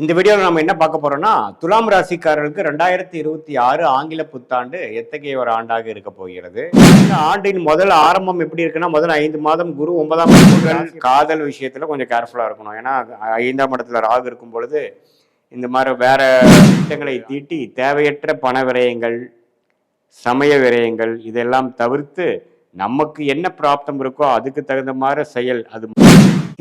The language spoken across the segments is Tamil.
இந்த வீடியோவில் நம்ம என்ன பார்க்க போறோம்னா துலாம் ராசிக்காரர்களுக்கு 2026 ஆங்கில புத்தாண்டு எத்தகைய ஒரு ஆண்டாக இருக்க போகிறது. இந்த ஆண்டின் முதல் ஆரம்பம் எப்படி இருக்குன்னா, முதல் 5 மாதம் குரு 9ஆம் இடத்துல காதல் விஷயத்துல கொஞ்சம் கேர்ஃபுல்லா இருக்கணும். ஏன்னா 5ஆம் இடத்துல ராகு இருக்கும் பொழுது இந்த மாதிரி வேற திட்டங்களை தீட்டி தேவையற்ற பண விரயங்கள், சமய விரயங்கள் இதெல்லாம் தவிர்த்து நமக்கு என்ன பிராப்தம் இருக்கோ அதுக்கு தகுந்த மாதிரி செயல் அது.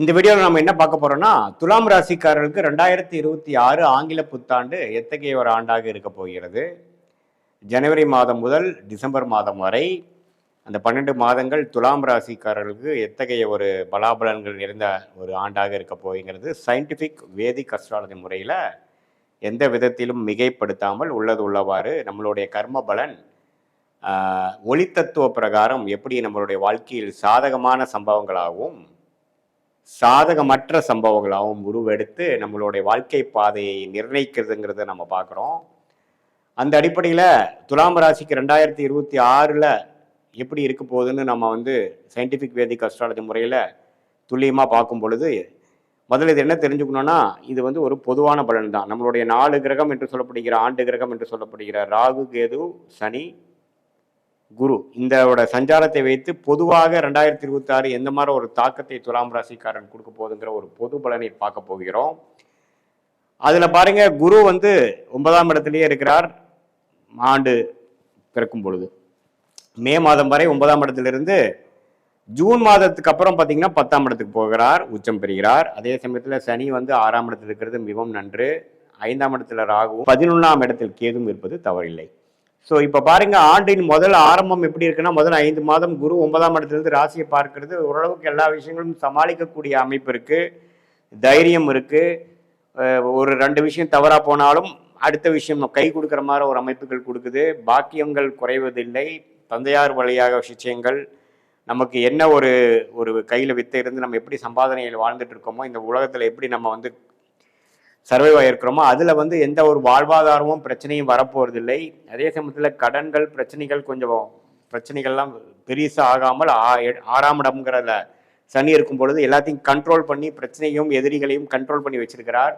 இந்த வீடியோவில் நம்ம என்ன பார்க்க போறோம்னா துலாம் ராசிக்காரர்களுக்கு 2026 ஆங்கில புத்தாண்டு எத்தகைய ஒரு ஆண்டாக இருக்க போகிறது. ஜனவரி மாதம் முதல் டிசம்பர் மாதம் வரை அந்த 12 மாதங்கள் துலாம் ராசிக்காரர்களுக்கு எத்தகைய ஒரு பலாபலன்கள் நிறைந்த ஒரு ஆண்டாக இருக்க போகிறது. சயின்டிஃபிக் வேதிக் அஸ்ட்ராலஜி முறையில் எந்த விதத்திலும் மிகைப்படுத்தாமல் உள்ளது உள்ளவாறு நம்மளுடைய கர்ம பலன் ஒளித்தத்துவ பிரகாரம் எப்படி நம்மளுடைய வாழ்க்கையில் சாதகமான சம்பவங்களாகவும் சாதகமற்ற சம்பவங்களாகவும் உருவெடுத்து நம்மளுடைய வாழ்க்கை பாதையை நிர்ணயிக்கிறதுங்கிறத நம்ம பார்க்குறோம். அந்த அடிப்படையில் துலாம் ராசிக்கு 2026 எப்படி இருக்க போகுதுன்னு நம்ம சயின்டிஃபிக் வேதிக் அஸ்ட்ராலஜி முறையில் துல்லியமாக பார்க்கும் பொழுது முதல்ல இது என்ன தெரிஞ்சுக்கணும்னா, இது ஒரு பொதுவான பலன் தான். நம்மளுடைய 4 கிரகம் என்று சொல்லப்படுகிற ஆண்டு கிரகம் என்று சொல்லப்படுகிற ராகு, கேது, சனி, குரு இந்தோட சஞ்சாரத்தை வைத்து பொதுவாக 2026 எந்த மாதிரி ஒரு தாக்கத்தை துலாம் ராசிக்காரன் கொடுக்க போகுதுங்கிற ஒரு பொது பலனை பார்க்க போகிறோம். அதுல பாருங்க, குரு 9ஆம் இடத்திலேயே இருக்கிறார். ஆண்டு பிறக்கும் பொழுது மே மாதம் வரை 9ஆம் இடத்திலிருந்து ஜூன் மாதத்துக்கு அப்புறம் பார்த்தீங்கன்னா 10ஆம் இடத்துக்கு போகிறார், உச்சம் பெறுகிறார். அதே சமயத்தில் சனி 6ஆம் இடத்தில் இருக்கிறது மிகவும் நன்று. 5ஆம் இடத்துல ராகுவும் 11ஆம் இடத்தில் கேதும் இருப்பது தவறில்லை. ஸோ இப்போ பாருங்க, ஆண்டின் முதல் ஆரம்பம் எப்படி இருக்குன்னா, முதல் 5 மாதம் குரு 9ஆம் இடத்துலேருந்து ராசியை பார்க்கறது ஓரளவுக்கு எல்லா விஷயங்களும் சமாளிக்கக்கூடிய அமைப்பு இருக்கு, தைரியம் இருக்கு. ஒரு 2 விஷயம் தவறா போனாலும் அடுத்த விஷயம் கை கொடுக்குற மாதிரி ஒரு அமைப்புகள் கொடுக்குது. பாக்கியங்கள் குறைவதில்லை. தந்தையார் வழியாக விஷயங்கள் நமக்கு என்ன ஒரு ஒரு கையில் வித்தை இருந்து நம்ம எப்படி சம்பாதனையில் வாழ்ந்துட்டு இருக்கோமோ, இந்த உலகத்தில் எப்படி நம்ம சர்வைவ் ஆகிருக்கிறோமோ அதில் எந்த ஒரு வாழ்வாதாரமும் பிரச்சனையும் வரப்போறதில்லை. அதே சமயத்தில் கடன்கள் பிரச்சனைகள்லாம் பெருசாக ஆகாமல் 6ஆம் இடம்ங்கிறத சனி இருக்கும் பொழுது எல்லாத்தையும் கண்ட்ரோல் பண்ணி பிரச்சனையும் எதிரிகளையும் கண்ட்ரோல் பண்ணி வச்சிருக்கிறார்.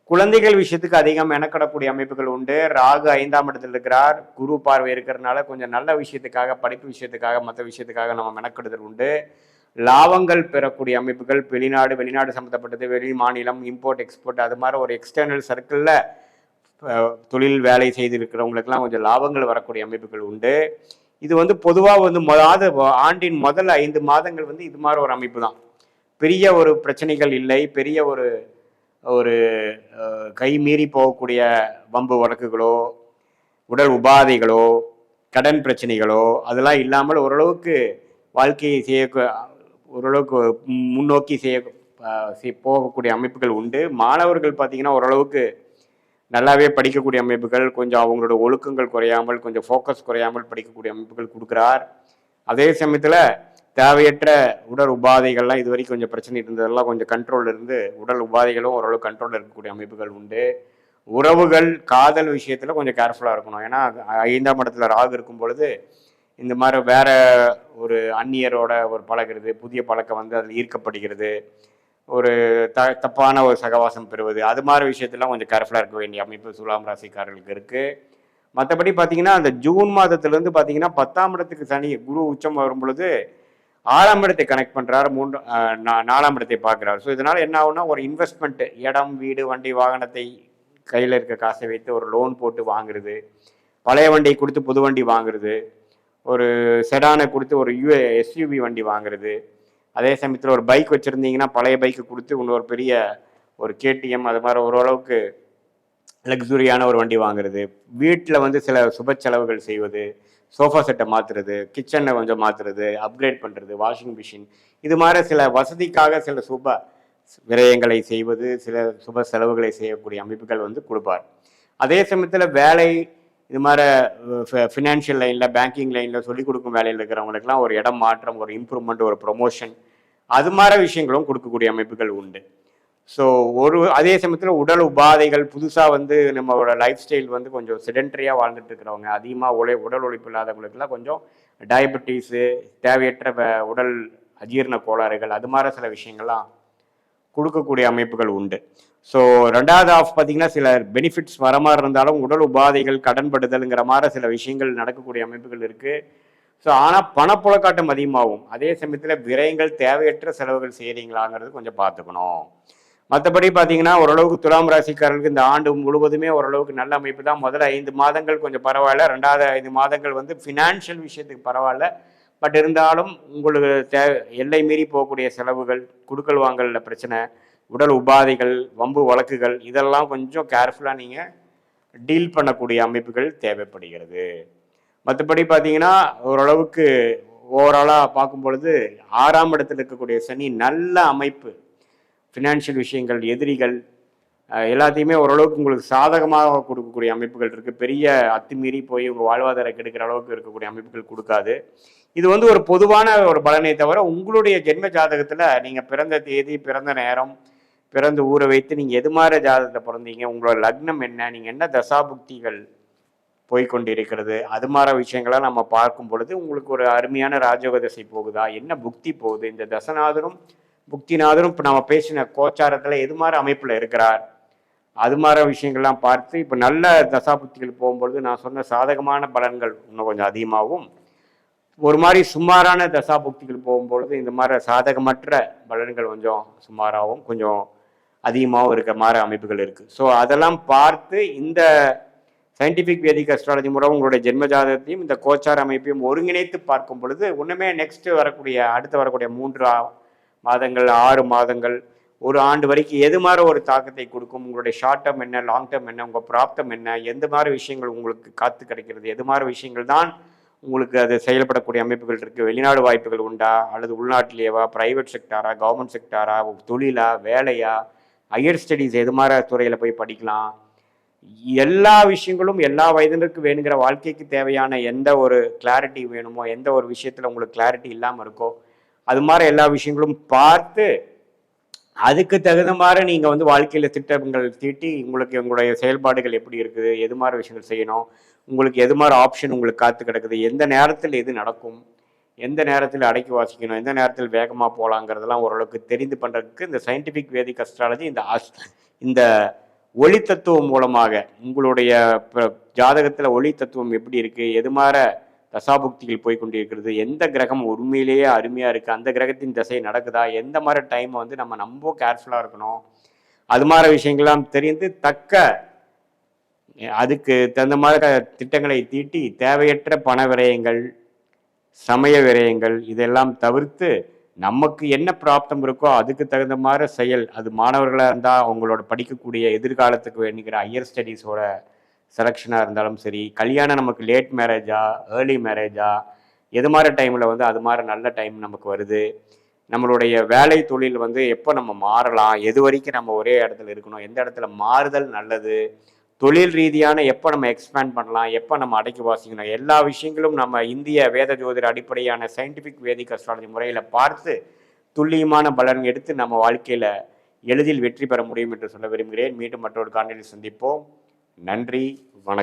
குழந்தைகள் விஷயத்துக்கு அதிகம் மெனக்கடக்கூடிய அமைப்புகள் உண்டு. ராகு 5ஆம் இடத்தில் இருக்கிறார். குரு பார்வை இருக்கிறதுனால கொஞ்சம் நல்ல விஷயத்துக்காக, படிப்பு விஷயத்துக்காக, மற்ற விஷயத்துக்காக நம்ம மெனக்கெடுதல் உண்டு. லாபங்கள் பெறக்கூடிய அமைப்புகள், வெளிநாடு சம்மந்தப்பட்டது, வெளி மாநிலம், இம்போர்ட் எக்ஸ்போர்ட், அது மாதிரி ஒரு எக்ஸ்டர்னல் சர்க்கிளில் தொழில் வேலை செய்திருக்கிறவங்களுக்கெல்லாம் கொஞ்சம் லாபங்கள் வரக்கூடிய அமைப்புகள் உண்டு. இது பொதுவாக ஆண்டின் முதல் 5 மாதங்கள் இது மாதிரி ஒரு அமைப்பு தான். பெரிய ஒரு பிரச்சனைகள் இல்லை, பெரிய ஒரு ஒரு கை மீறி போகக்கூடிய வம்பு வழக்குகளோ, உடல் உபாதைகளோ, கடன் பிரச்சனைகளோ அதெல்லாம் இல்லாமல் ஓரளவுக்கு வாழ்க்கையை ஓரளவுக்கு முன்னோக்கி போகக்கூடிய அமைப்புகள் உண்டு. மாணவர்கள் பார்த்தீங்கன்னா ஓரளவுக்கு நல்லாவே படிக்கக்கூடிய அமைப்புகள், கொஞ்சம் அவங்களோட ஒழுக்கங்கள் குறையாமல், கொஞ்சம் ஃபோக்கஸ் குறையாமல் படிக்கக்கூடிய அமைப்புகள் கொடுக்குறார். அதே சமயத்தில் தேவையற்ற உடல் உபாதைகள்லாம் இது வரைக்கும் கொஞ்சம் பிரச்சனை இருந்ததெல்லாம் கொஞ்சம் கண்ட்ரோல் இருந்து உடல் உபாதைகளும் ஓரளவு கண்ட்ரோலில் இருக்கக்கூடிய அமைப்புகள் உண்டு. உறவுகள், காதல் விஷயத்தில் கொஞ்சம் கேர்ஃபுல்லாக இருக்கணும். ஏன்னா 5ஆம் இடத்துல ராகு இருக்கும் பொழுது இந்த மாதிரி வேற ஒரு அந்நியரோட ஒரு பழகிறது, புதிய பழக்கம் அதில் ஈர்க்கப்படுகிறது, ஒரு தப்பான ஒரு சகவாசம் பெறுவது, அது மாதிரி விஷயத்தெல்லாம் கொஞ்சம் கேர்ஃபுல்லாக இருக்க வேண்டிய அமைப்பு துலாம் ராசிக்காரர்களுக்கு இருக்குது. மற்றபடி பார்த்தீங்கன்னா அந்த ஜூன் மாதத்துலேருந்து பார்த்தீங்கன்னா 10ஆம் இடத்துக்கு சனி குரு உச்சம் வரும் பொழுது 6ஆம் இடத்தை கனெக்ட் பண்ணுறாரு, 4ஆம் இடத்தை பார்க்குறாரு. ஸோ இதனால் என்ன ஆகுனா, ஒரு இன்வெஸ்ட்மெண்ட்டு, இடம், வீடு, வண்டி, வாகனத்தை கையில் இருக்க காசை வைத்து ஒரு லோன் போட்டு வாங்குறது, பழைய வண்டியை கொடுத்து புது வண்டி வாங்குறது, ஒரு செடானை கொடுத்து ஒரு எஸ்யூவி வண்டி வாங்குறது, அதே சமயத்தில் ஒரு பைக் வச்சுருந்தீங்கன்னா பழைய பைக்கு கொடுத்து இன்னொரு பெரிய ஒரு கேடிஎம் அது மாதிரி ஓரளவுக்கு லக்ஸுரியான ஒரு வண்டி வாங்குறது, வீட்டில் சில சுப செலவுகள் செய்வது, சோஃபா செட்டை மாற்றுறது, கிச்சனை கொஞ்சம் மாற்றுறது, அப்கிரேட் பண்ணுறது, வாஷிங் மிஷின், இது மாதிரி சில வசதிக்காக சில சுப விரயங்களை செய்வது, சில சுப செலவுகளை செய்யக்கூடிய அமைப்புகள் கொடுப்பார். அதே சமயத்தில் வேலை, இது மாதிரி ஃபினான்ஷியல் லைனில், பேங்கிங் லைனில் சொல்லிக் கொடுக்கும் வேலையில் இருக்கிறவங்களுக்குலாம் ஒரு இடம் மாற்றம், ஒரு இம்ப்ரூவ்மெண்ட், ஒரு ப்ரொமோஷன், அது மாதிரி விஷயங்களும் கொடுக்கக்கூடிய அமைப்புகள் உண்டு. ஸோ அதே சமயத்தில் உடல் உபாதைகள் புதுசாக நம்மளோட லைஃப் ஸ்டைல் கொஞ்சம் செடென்ட்ரியாக வாழ்ந்துட்டு இருக்கிறவங்க, அதிகமாக உடல் உழைப்பு இல்லாதவங்களுக்குலாம் கொஞ்சம் டயபெட்டிஸு, தேவையற்ற உடல் அஜீரண கோளாறுகள், அது மாதிரி சில விஷயங்கள்லாம் கொடுக்கக்கூடிய அமைப்புகள் உண்டு. ஸோ 2வது ஆஃப் பார்த்தீங்கன்னா சில பெனிஃபிட்ஸ் வர மாதிரி இருந்தாலும் உடல் உபாதைகள் கடன்படுதல்ங்கிற மாதிரி சில விஷயங்கள் நடக்கக்கூடிய அமைப்புகள் இருக்குது. ஸோ ஆனால் பணப்புழக்காட்டம் அதிகமாகும். அதே சமயத்தில் விரயங்கள் தேவையற்ற செலவுகள் செய்கிறீங்களாங்கிறது கொஞ்சம் பார்த்துக்கணும். மற்றபடி பார்த்தீங்கன்னா ஓரளவுக்கு துலாம் ராசிக்காரர்களுக்கு இந்த ஆண்டு முழுவதுமே ஓரளவுக்கு நல்ல அமைப்பு தான். முதல்ல 5 மாதங்கள் கொஞ்சம் பரவாயில்ல, 2வது 5 மாதங்கள் வந்து ஃபினான்ஷியல் விஷயத்துக்கு பரவாயில்ல. பட் இருந்தாலும் உங்களுக்கு எல்லை மீறி போகக்கூடிய செலவுகள், குடுக்கல் வாங்கல பிரச்சனை, உடல் உபாதைகள், வம்பு வழக்குகள் இதெல்லாம் கொஞ்சம் கேர்ஃபுல்லாக நீங்கள் டீல் பண்ணக்கூடிய அமைப்புகள் தேவைப்படுகிறது. மற்றபடி பார்த்தீங்கன்னா ஓரளவுக்கு ஓவராலாக பார்க்கும் பொழுது 6ஆம் இடத்தில் இருக்கக்கூடிய சனி நல்ல அமைப்பு. ஃபினான்ஷியல் விஷயங்கள், எதிரிகள் எல்லாத்தையுமே ஓரளவுக்கு உங்களுக்கு சாதகமாக கொடுக்கக்கூடிய அமைப்புகள் இருக்குது. பெரிய அத்துமீறி போய் உங்கள் வாழ்வாதாரம் கெடுக்கிற அளவுக்கு இருக்கக்கூடிய அமைப்புகள் கொடுக்காது. இது வந்து ஒரு பொதுவான ஒரு பலனை தவிர உங்களுடைய ஜென்ம ஜாதகத்தில் நீங்கள் பிறந்த தேதி, பிறந்த நேரம், பிறந்த ஊரை வைத்து நீங்கள் எது மாதிரி ஜாதகத்தில் பிறந்தீங்க, உங்களோட லக்னம் என்ன, நீங்கள் என்ன தசாபுக்திகள் போய்கொண்டிருக்கிறது, அது மாதிரி விஷயங்களாம் நம்ம பார்க்கும் பொழுது உங்களுக்கு ஒரு அருமையான ராஜயோக தசை போகுதா, என்ன புக்தி போகுது, இந்த தசநாதரும் புக்திநாதரும் இப்போ நம்ம பேசின கோச்சாரத்தில் எது மாதிரி அமைப்பில் இருக்கிறார், அது மாதிரி விஷயங்கள்லாம் பார்த்து இப்போ நல்ல தசாபுக்திகள் போகும்பொழுது நான் சொன்ன சாதகமான பலன்கள் இன்னும் கொஞ்சம் அதிகமாகவும், ஒரு மாதிரி சுமாரான தசாபுக்திகள் போகும்பொழுது இந்த மாதிரி சாதகமற்ற பலன்கள் கொஞ்சம் சுமாராகவும் கொஞ்சம் அதிகமாகவும் இருக்கிற மாதிரி அமைப்புகள் இருக்குது. ஸோ அதெல்லாம் பார்த்து இந்த சயின்டிஃபிக் வேதிக் அஸ்ட்ராலஜி மூலம் உங்களுடைய ஜென்ம ஜாதகத்தையும் இந்த கோச்சார அமைப்பையும் ஒருங்கிணைத்து பார்க்கும் பொழுது ஒன்றுமே அடுத்து வரக்கூடிய 3 மாதங்கள், 6 மாதங்கள், ஒரு ஆண்டு வரைக்கும் எது மாதிரி ஒரு தாக்கத்தை கொடுக்கும், உங்களுடைய ஷார்ட் டேர்ம் என்ன, லாங் டேர்ம் என்ன, உங்கள் பிராப்தம் என்ன, எந்த மாதிரி விஷயங்கள் உங்களுக்கு காத்து கிடைக்கிறது, எது மாதிரி விஷயங்கள் தான் உங்களுக்கு அது செயல்படக்கூடிய அமைப்புகள் இருக்குது, வெளிநாடு வாய்ப்புகள் உண்டா அல்லது உள்நாட்டிலேயேவா, ப்ரைவேட் செக்டாரா, கவர்மெண்ட் செக்டாரா, தொழிலா, வேலையா, ஹையர் ஸ்டடீஸ் எது மாதிரி துறையில் போய் படிக்கலாம், எல்லா விஷயங்களும் எல்லா வயதினருக்கு வேணுங்கிற வாழ்க்கைக்கு தேவையான எந்த ஒரு கிளாரிட்டி வேணுமோ, எந்த ஒரு விஷயத்தில் உங்களுக்கு கிளாரிட்டி இல்லாமல் இருக்கோ அது மாதிரி எல்லா விஷயங்களும் பார்த்து அதுக்கு தகுந்த மாதிரி நீங்கள் வந்து வாழ்க்கையில் திட்டங்கள் தீட்டி உங்களுக்கு உங்களுடைய செயல்பாடுகள் எப்படி இருக்குது, எது மாதிரி விஷயங்கள் செய்யணும், உங்களுக்கு எது மாதிரி ஆப்ஷன் உங்களுக்கு காத்து கிடக்குது, எந்த நேரத்தில் எது நடக்கும், எந்த நேரத்தில் அடக்கி வாசிக்கணும், எந்த நேரத்தில் வேகமாக போகலாங்கிறதெல்லாம் ஓரளவுக்கு தெரிந்து பண்ணுறதுக்கு இந்த சயின்டிஃபிக் வேதிக் அஸ்ட்ராலஜி இந்த ஒளி தத்துவம் மூலமாக உங்களுடைய ஜாதகத்தில் ஒளி தத்துவம் எப்படி இருக்குது, எது மாதிரி தசாபுக்திகள் போய் கொண்டிருக்கிறது, எந்த கிரகம் உண்மையிலேயே அருமையாக இருக்குது, அந்த கிரகத்தின் தசை நடக்குதா, எந்த மாதிரி டைம் வந்து நம்ம ரொம்ப கேர்ஃபுல்லாக இருக்கணும், அது மாதிரி விஷயங்கள்லாம் தெரிந்து அதுக்கு தகுந்த மாதிரி திட்டங்களை தீட்டி தேவையற்ற பண விரயங்கள், சமய விரயங்கள் இதெல்லாம் தவிர்த்து நமக்கு என்ன பிராப்தம் இருக்கோ அதுக்கு தகுந்த மாதிரி செயல், அது மாணவர்களாக இருந்தால் அவங்களோட படிக்கக்கூடிய எதிர்காலத்துக்கு வேணுங்கிற ஹையர் ஸ்டடீஸோட செலெக்ஷனாக இருந்தாலும் சரி, கல்யாணம் நமக்கு லேட் மேரேஜா ஏர்லி மேரேஜா எது மாதிரி டைமில் வந்து அது மாதிரி நல்ல டைம் நமக்கு வருது, நம்மளுடைய வேலை தொழில் வந்து எப்போ நம்ம மாறலாம், எது வரைக்கும் நம்ம ஒரே இடத்துல இருக்கணும், எந்த இடத்துல மாறுதல் நல்லது, தொழில் ரீதியான எப்போ நம்ம எக்ஸ்பேண்ட் பண்ணலாம், எப்போ நம்ம அடக்கி வாசிக்கணும், எல்லா விஷயங்களும் நம்ம இந்திய வேத ஜோதிட அடிப்படையான சயின்டிஃபிக் வேதிக் அஸ்ட்ராலஜி முறையில் பார்த்து துல்லியமான பலன் எடுத்து நம்ம வாழ்க்கையில் எளிதில் வெற்றி பெற முடியும் என்று சொல்ல விரும்புகிறேன். மீண்டும் மற்றொரு காணொளியில் சந்திப்போம். நன்றி, வணக்கம்.